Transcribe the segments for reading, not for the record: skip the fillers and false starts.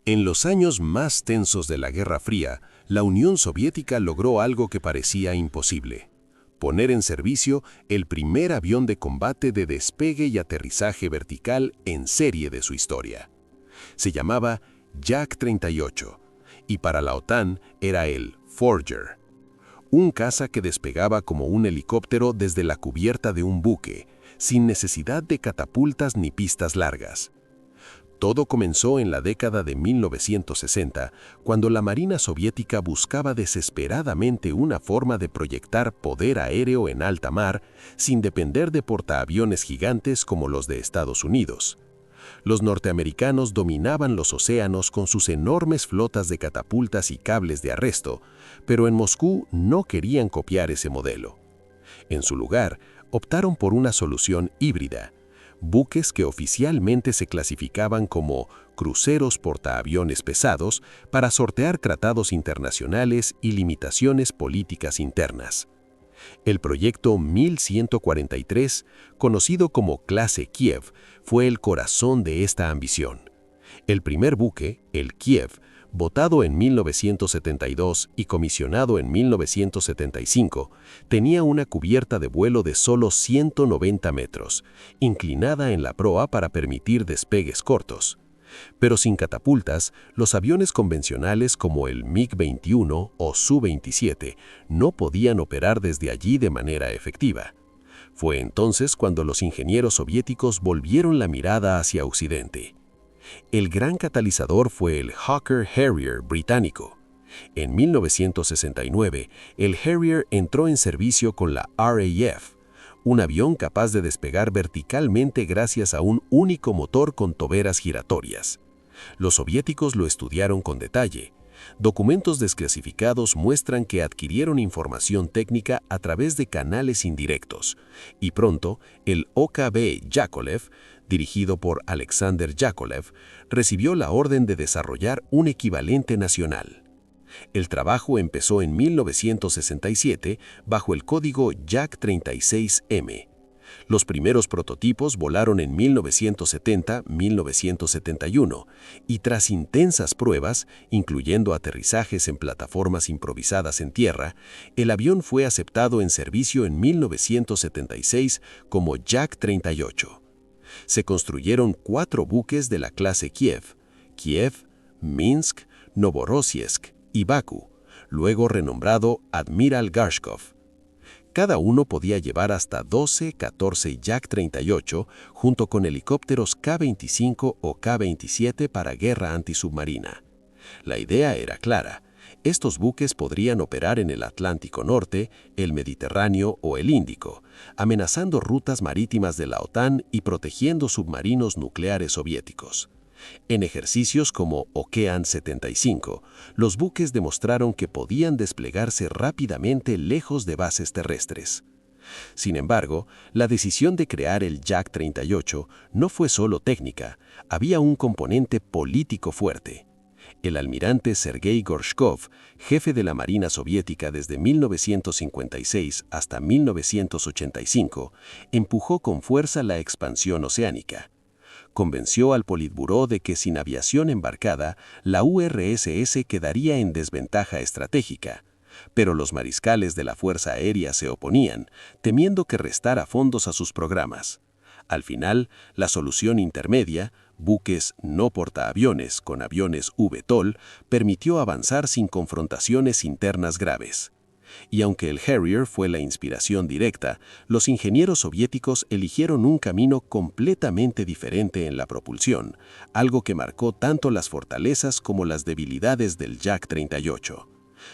En los años más tensos de la Guerra Fría, la Unión Soviética logró algo que parecía imposible: poner en servicio el primer avión de combate de despegue y aterrizaje vertical en serie de su historia. Se llamaba Jak-38 y para la OTAN era el Forager, un caza que despegaba como un helicóptero desde la cubierta de un buque, sin necesidad de catapultas ni pistas largas. Todo comenzó en la década de 1960, cuando la Marina Soviética buscaba desesperadamente una forma de proyectar poder aéreo en alta mar sin depender de portaaviones gigantes como los de Estados Unidos. Los norteamericanos dominaban los océanos con sus enormes flotas de catapultas y cables de arresto, pero en Moscú no querían copiar ese modelo. En su lugar, optaron por una solución híbrida: buques que oficialmente se clasificaban como cruceros portaaviones pesados para sortear tratados internacionales y limitaciones políticas internas. El proyecto 1143, conocido como Clase Kiev, fue el corazón de esta ambición. El primer buque, el Kiev, votado en 1972 y comisionado en 1975, tenía una cubierta de vuelo de solo 190 metros, inclinada en la proa para permitir despegues cortos. Pero sin catapultas, los aviones convencionales como el MiG-21 o Su-27 no podían operar desde allí de manera efectiva. Fue entonces cuando los ingenieros soviéticos volvieron la mirada hacia Occidente. El gran catalizador fue el Hawker Harrier británico. En 1969, el Harrier entró en servicio con la RAF, un avión capaz de despegar verticalmente gracias a un único motor con toberas giratorias. Los soviéticos lo estudiaron con detalle. Documentos desclasificados muestran que adquirieron información técnica a través de canales indirectos, y pronto el OKB Yakolev, dirigido por Alexander Yakolev, recibió la orden de desarrollar un equivalente nacional. El trabajo empezó en 1967 bajo el código Jak-36M. Los primeros prototipos volaron en 1970-1971 y tras intensas pruebas, incluyendo aterrizajes en plataformas improvisadas en tierra, el avión fue aceptado en servicio en 1976 como Jak-38. Se construyeron 4 buques de la clase Kiev: Kiev, Minsk, Novorossiysk y Bakú, luego renombrado Admiral Gorshkov. Cada uno podía llevar hasta 12-14 Jak-38 junto con helicópteros K-25 o K-27 para guerra antisubmarina. La idea era clara: estos buques podrían operar en el Atlántico Norte, el Mediterráneo o el Índico, amenazando rutas marítimas de la OTAN y protegiendo submarinos nucleares soviéticos. En ejercicios como Okean 75, los buques demostraron que podían desplegarse rápidamente lejos de bases terrestres. Sin embargo, la decisión de crear el Jak-38 no fue solo técnica, había un componente político fuerte. El almirante Sergei Gorshkov, jefe de la Marina Soviética desde 1956 hasta 1985, empujó con fuerza la expansión oceánica. Convenció al Politburó de que sin aviación embarcada, la URSS quedaría en desventaja estratégica. Pero los mariscales de la Fuerza Aérea se oponían, temiendo que restara fondos a sus programas. Al final, la solución intermedia, buques no portaaviones con aviones VTOL, permitió avanzar sin confrontaciones internas graves. Y aunque el Harrier fue la inspiración directa, los ingenieros soviéticos eligieron un camino completamente diferente en la propulsión, algo que marcó tanto las fortalezas como las debilidades del Jak-38.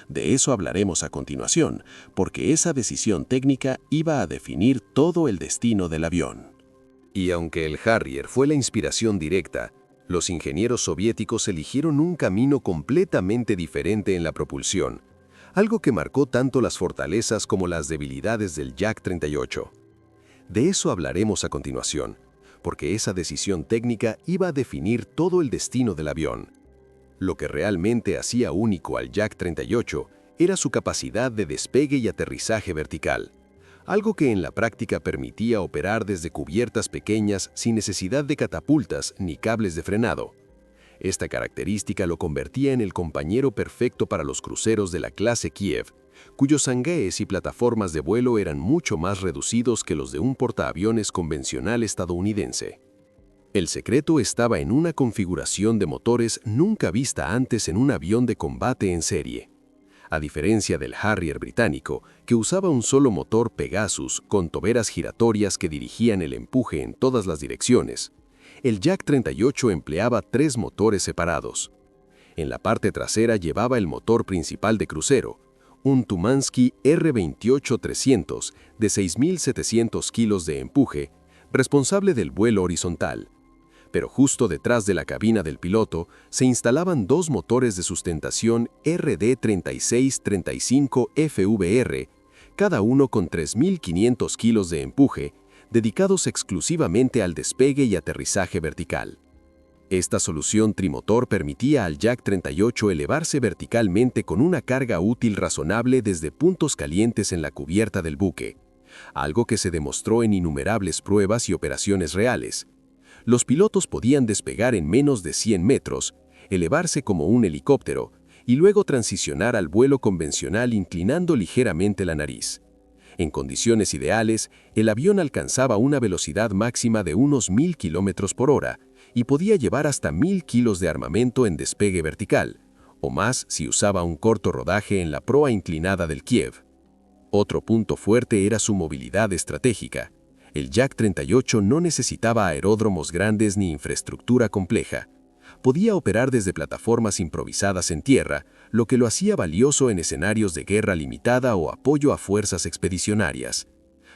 De eso hablaremos a continuación, porque esa decisión técnica iba a definir todo el destino del avión. Y aunque el Harrier fue la inspiración directa, los ingenieros soviéticos eligieron un camino completamente diferente en la propulsión, algo que marcó tanto las fortalezas como las debilidades del Jak-38. De eso hablaremos a continuación, porque esa decisión técnica iba a definir todo el destino del avión. Lo que realmente hacía único al Jak-38 era su capacidad de despegue y aterrizaje vertical, algo que en la práctica permitía operar desde cubiertas pequeñas sin necesidad de catapultas ni cables de frenado. Esta característica lo convertía en el compañero perfecto para los cruceros de la clase Kiev, cuyos hangares y plataformas de vuelo eran mucho más reducidos que los de un portaaviones convencional estadounidense. El secreto estaba en una configuración de motores nunca vista antes en un avión de combate en serie. A diferencia del Harrier británico, que usaba un solo motor Pegasus con toberas giratorias que dirigían el empuje en todas las direcciones, el Yak-38 empleaba 3 motores separados. En la parte trasera llevaba el motor principal de crucero, un Tumansky R-28-300 de 6.700 kilos de empuje, responsable del vuelo horizontal. Pero justo detrás de la cabina del piloto se instalaban 2 motores de sustentación RD-36-35 FVR, cada uno con 3.500 kilos de empuje, dedicados exclusivamente al despegue y aterrizaje vertical. Esta solución trimotor permitía al Yak-38 elevarse verticalmente con una carga útil razonable desde puntos calientes en la cubierta del buque, algo que se demostró en innumerables pruebas y operaciones reales. Los pilotos podían despegar en menos de 100 metros, elevarse como un helicóptero y luego transicionar al vuelo convencional inclinando ligeramente la nariz. En condiciones ideales, el avión alcanzaba una velocidad máxima de unos 1.000 km por hora y podía llevar hasta 1.000 kilos de armamento en despegue vertical, o más si usaba un corto rodaje en la proa inclinada del Kiev. Otro punto fuerte era su movilidad estratégica. El Yak-38 no necesitaba aeródromos grandes ni infraestructura compleja. Podía operar desde plataformas improvisadas en tierra, lo que lo hacía valioso en escenarios de guerra limitada o apoyo a fuerzas expedicionarias.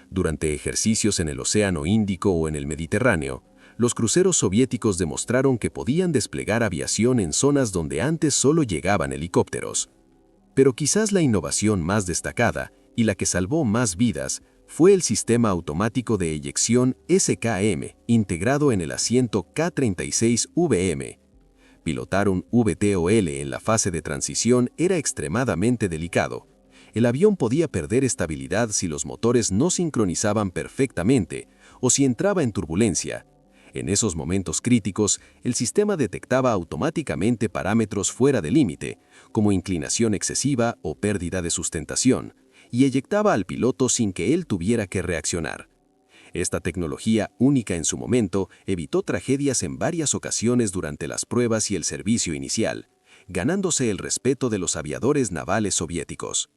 Durante ejercicios en el Océano Índico o en el Mediterráneo, los cruceros soviéticos demostraron que podían desplegar aviación en zonas donde antes solo llegaban helicópteros. Pero quizás la innovación más destacada, y la que salvó más vidas, fue el sistema automático de eyección SKM, integrado en el asiento K-36VM. Pilotar un VTOL en la fase de transición era extremadamente delicado. El avión podía perder estabilidad si los motores no sincronizaban perfectamente o si entraba en turbulencia. En esos momentos críticos, el sistema detectaba automáticamente parámetros fuera de límite, como inclinación excesiva o pérdida de sustentación, y eyectaba al piloto sin que él tuviera que reaccionar. Esta tecnología, única en su momento, evitó tragedias en varias ocasiones durante las pruebas y el servicio inicial, ganándose el respeto de los aviadores navales soviéticos.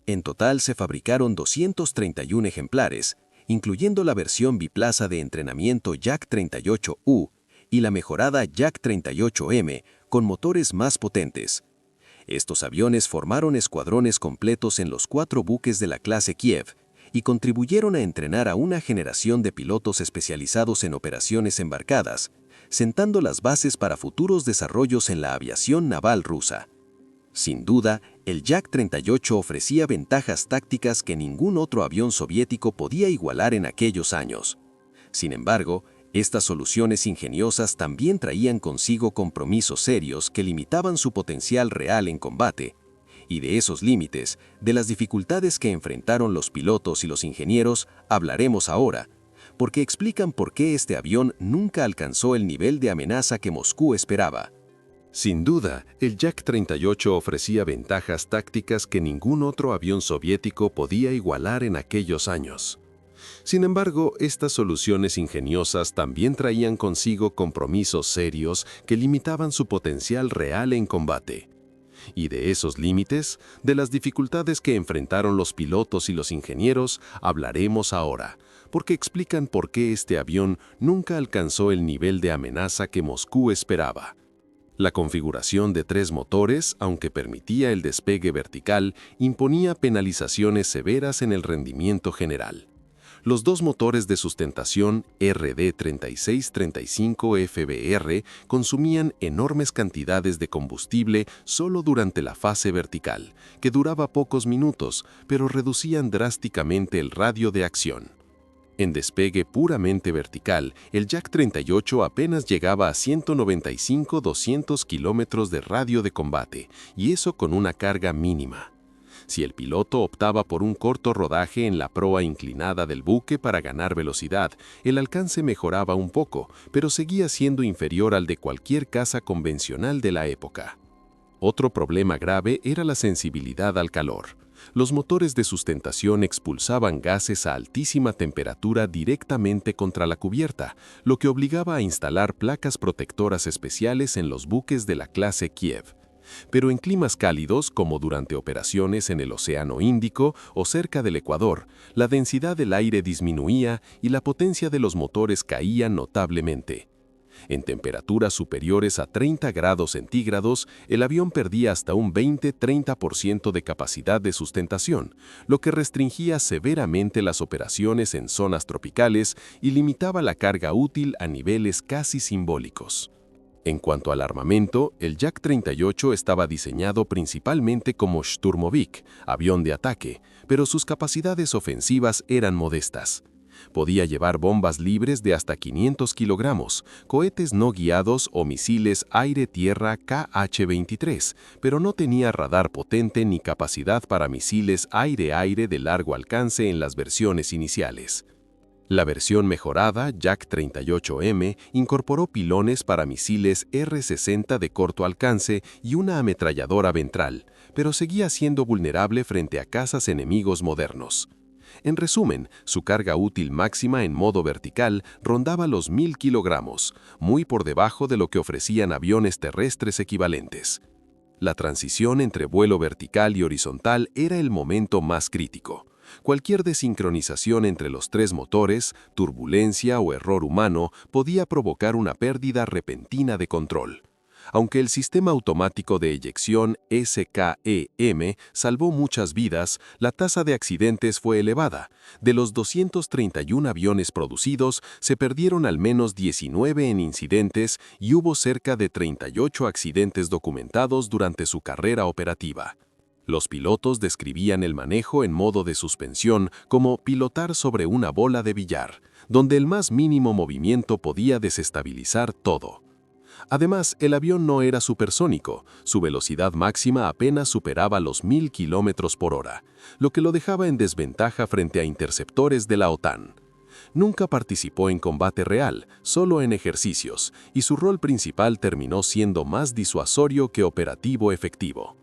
En total se fabricaron 231 ejemplares, incluyendo la versión biplaza de entrenamiento Yak-38U y la mejorada Yak-38M con motores más potentes. Estos aviones formaron escuadrones completos en los 4 buques de la clase Kiev y contribuyeron a entrenar a una generación de pilotos especializados en operaciones embarcadas, sentando las bases para futuros desarrollos en la aviación naval rusa. Sin duda, el Yak-38 ofrecía ventajas tácticas que ningún otro avión soviético podía igualar en aquellos años. Sin embargo, estas soluciones ingeniosas también traían consigo compromisos serios que limitaban su potencial real en combate. Y de esos límites, de las dificultades que enfrentaron los pilotos y los ingenieros, hablaremos ahora, porque explican por qué este avión nunca alcanzó el nivel de amenaza que Moscú esperaba. Sin duda, el Yak-38 ofrecía ventajas tácticas que ningún otro avión soviético podía igualar en aquellos años. Sin embargo, estas soluciones ingeniosas también traían consigo compromisos serios que limitaban su potencial real en combate. Y de esos límites, de las dificultades que enfrentaron los pilotos y los ingenieros, hablaremos ahora, porque explican por qué este avión nunca alcanzó el nivel de amenaza que Moscú esperaba. La configuración de 3 motores, aunque permitía el despegue vertical, imponía penalizaciones severas en el rendimiento general. Los 2 motores de sustentación RD-36-35 FBR consumían enormes cantidades de combustible solo durante la fase vertical, que duraba pocos minutos, pero reducían drásticamente el radio de acción. En despegue puramente vertical, el Yak-38 apenas llegaba a 195-200 kilómetros de radio de combate, y eso con una carga mínima. Si el piloto optaba por un corto rodaje en la proa inclinada del buque para ganar velocidad, el alcance mejoraba un poco, pero seguía siendo inferior al de cualquier caza convencional de la época. Otro problema grave era la sensibilidad al calor. Los motores de sustentación expulsaban gases a altísima temperatura directamente contra la cubierta, lo que obligaba a instalar placas protectoras especiales en los buques de la clase Kiev. Pero en climas cálidos, como durante operaciones en el Océano Índico o cerca del Ecuador, la densidad del aire disminuía y la potencia de los motores caía notablemente. En temperaturas superiores a 30 grados centígrados, el avión perdía hasta un 20-30% de capacidad de sustentación, lo que restringía severamente las operaciones en zonas tropicales y limitaba la carga útil a niveles casi simbólicos. En cuanto al armamento, el Jak-38 estaba diseñado principalmente como Sturmovik, avión de ataque, pero sus capacidades ofensivas eran modestas. Podía llevar bombas libres de hasta 500 kilogramos, cohetes no guiados o misiles aire-tierra KH-23, pero no tenía radar potente ni capacidad para misiles aire-aire de largo alcance en las versiones iniciales. La versión mejorada, Jak-38M, incorporó pilones para misiles R-60 de corto alcance y una ametralladora ventral, pero seguía siendo vulnerable frente a cazas enemigos modernos. En resumen, su carga útil máxima en modo vertical rondaba los 1000 kilogramos, muy por debajo de lo que ofrecían aviones terrestres equivalentes. La transición entre vuelo vertical y horizontal era el momento más crítico. Cualquier desincronización entre los tres motores, turbulencia o error humano podía provocar una pérdida repentina de control. Aunque el sistema automático de eyección SKEM salvó muchas vidas, la tasa de accidentes fue elevada. De los 231 aviones producidos, se perdieron al menos 19 en incidentes y hubo cerca de 38 accidentes documentados durante su carrera operativa. Los pilotos describían el manejo en modo de suspensión como pilotar sobre una bola de billar, donde el más mínimo movimiento podía desestabilizar todo. Además, el avión no era supersónico, su velocidad máxima apenas superaba los 1000 km por hora, lo que lo dejaba en desventaja frente a interceptores de la OTAN. Nunca participó en combate real, solo en ejercicios, y su rol principal terminó siendo más disuasorio que operativo efectivo.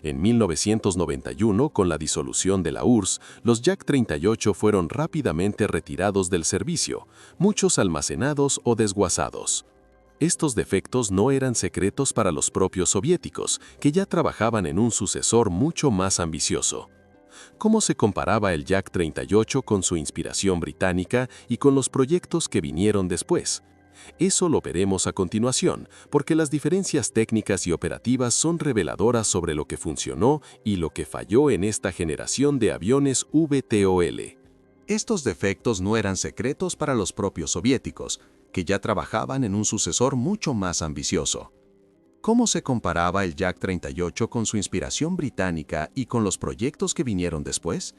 En 1991, con la disolución de la URSS, los Jak-38 fueron rápidamente retirados del servicio, muchos almacenados o desguazados. Estos defectos no eran secretos para los propios soviéticos, que ya trabajaban en un sucesor mucho más ambicioso. ¿Cómo se comparaba el Jak-38 con su inspiración británica y con los proyectos que vinieron después? Eso lo veremos a continuación, porque las diferencias técnicas y operativas son reveladoras sobre lo que funcionó y lo que falló en esta generación de aviones VTOL. Estos defectos no eran secretos para los propios soviéticos, que ya trabajaban en un sucesor mucho más ambicioso. ¿Cómo se comparaba el Jak-38 con su inspiración británica y con los proyectos que vinieron después?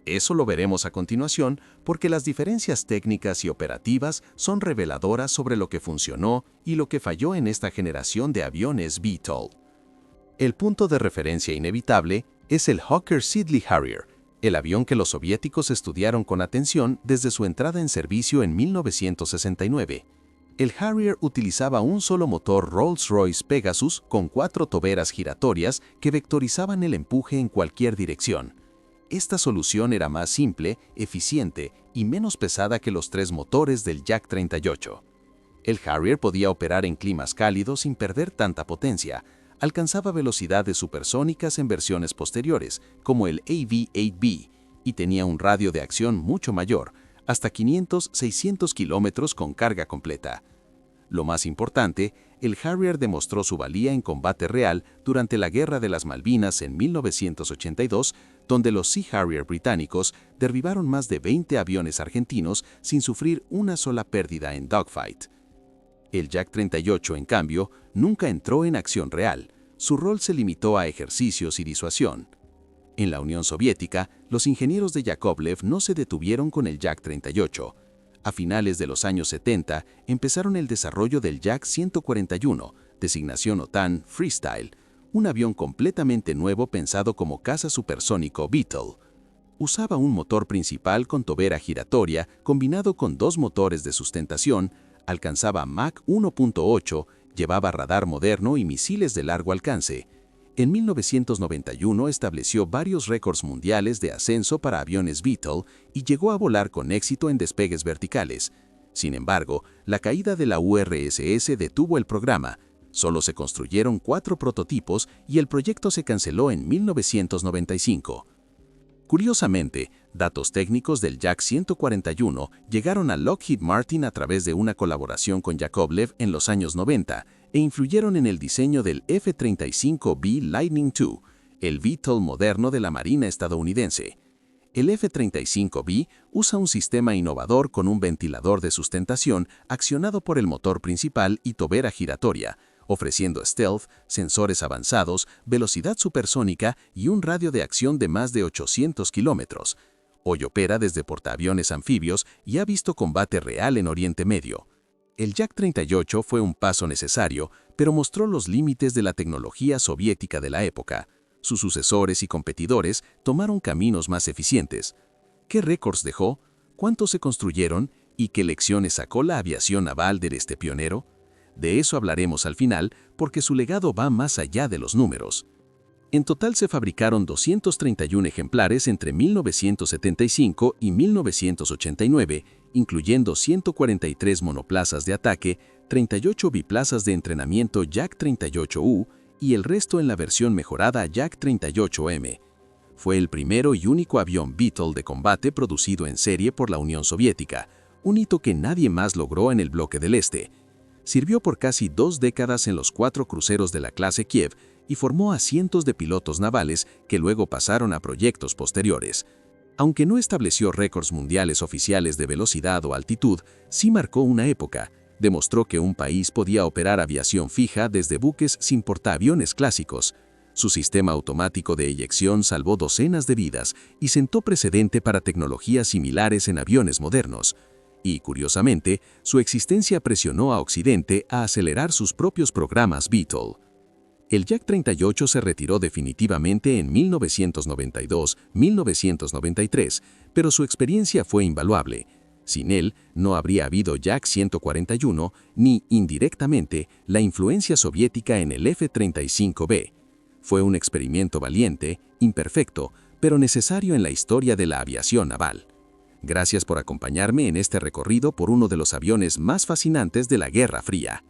Eso lo veremos a continuación porque las diferencias técnicas y operativas son reveladoras sobre lo que funcionó y lo que falló en esta generación de aviones VTOL. El punto de referencia inevitable es el Hawker Siddeley Harrier, el avión que los soviéticos estudiaron con atención desde su entrada en servicio en 1969. El Harrier utilizaba un solo motor Rolls-Royce Pegasus con 4 toberas giratorias que vectorizaban el empuje en cualquier dirección. Esta solución era más simple, eficiente y menos pesada que los 3 motores del Jak-38. El Harrier podía operar en climas cálidos sin perder tanta potencia. Alcanzaba velocidades supersónicas en versiones posteriores, como el AV-8B, y tenía un radio de acción mucho mayor, hasta 500-600 kilómetros con carga completa. Lo más importante, el Harrier demostró su valía en combate real durante la Guerra de las Malvinas en 1982, donde los Sea Harrier británicos derribaron más de 20 aviones argentinos sin sufrir una sola pérdida en dogfight. El Jak-38, en cambio, nunca entró en acción real. Su rol se limitó a ejercicios y disuasión. En la Unión Soviética, los ingenieros de Yakovlev no se detuvieron con el Jak-38. A finales de los años 70, empezaron el desarrollo del Jak-141, designación OTAN Freestyle, un avión completamente nuevo pensado como caza supersónico Beetle. Usaba un motor principal con tobera giratoria combinado con 2 motores de sustentación, alcanzaba Mach 1.8, llevaba radar moderno y misiles de largo alcance. En 1991 estableció varios récords mundiales de ascenso para aviones Beetle y llegó a volar con éxito en despegues verticales. Sin embargo, la caída de la URSS detuvo el programa. Solo se construyeron 4 prototipos y el proyecto se canceló en 1995. Curiosamente, datos técnicos del Yak 141 llegaron a Lockheed Martin a través de una colaboración con Yakovlev en los años 90 e influyeron en el diseño del F-35B Lightning II, el Beetle moderno de la Marina estadounidense. El F-35B usa un sistema innovador con un ventilador de sustentación accionado por el motor principal y tobera giratoria, ofreciendo stealth, sensores avanzados, velocidad supersónica y un radio de acción de más de 800 kilómetros. Hoy opera desde portaaviones anfibios y ha visto combate real en Oriente Medio. El Yak-38 fue un paso necesario, pero mostró los límites de la tecnología soviética de la época. Sus sucesores y competidores tomaron caminos más eficientes. ¿Qué récords dejó? ¿Cuántos se construyeron? ¿Y qué lecciones sacó la aviación naval de este pionero? De eso hablaremos al final, porque su legado va más allá de los números. En total se fabricaron 231 ejemplares entre 1975 y 1989, incluyendo 143 monoplazas de ataque, 38 biplazas de entrenamiento Yak-38U y el resto en la versión mejorada Yak-38M. Fue el primero y único avión Beetle de combate producido en serie por la Unión Soviética, un hito que nadie más logró en el bloque del Este. Sirvió por casi 2 décadas en los 4 cruceros de la clase Kiev y formó a cientos de pilotos navales que luego pasaron a proyectos posteriores. Aunque no estableció récords mundiales oficiales de velocidad o altitud, sí marcó una época. Demostró que un país podía operar aviación fija desde buques sin portaaviones clásicos. Su sistema automático de eyección salvó docenas de vidas y sentó precedente para tecnologías similares en aviones modernos. Y, curiosamente, su existencia presionó a Occidente a acelerar sus propios programas Beetle. El Yak-38 se retiró definitivamente en 1992-1993, pero su experiencia fue invaluable. Sin él, no habría habido Yak-141 ni, indirectamente, la influencia soviética en el F-35B. Fue un experimento valiente, imperfecto, pero necesario en la historia de la aviación naval. Gracias por acompañarme en este recorrido por uno de los aviones más fascinantes de la Guerra Fría.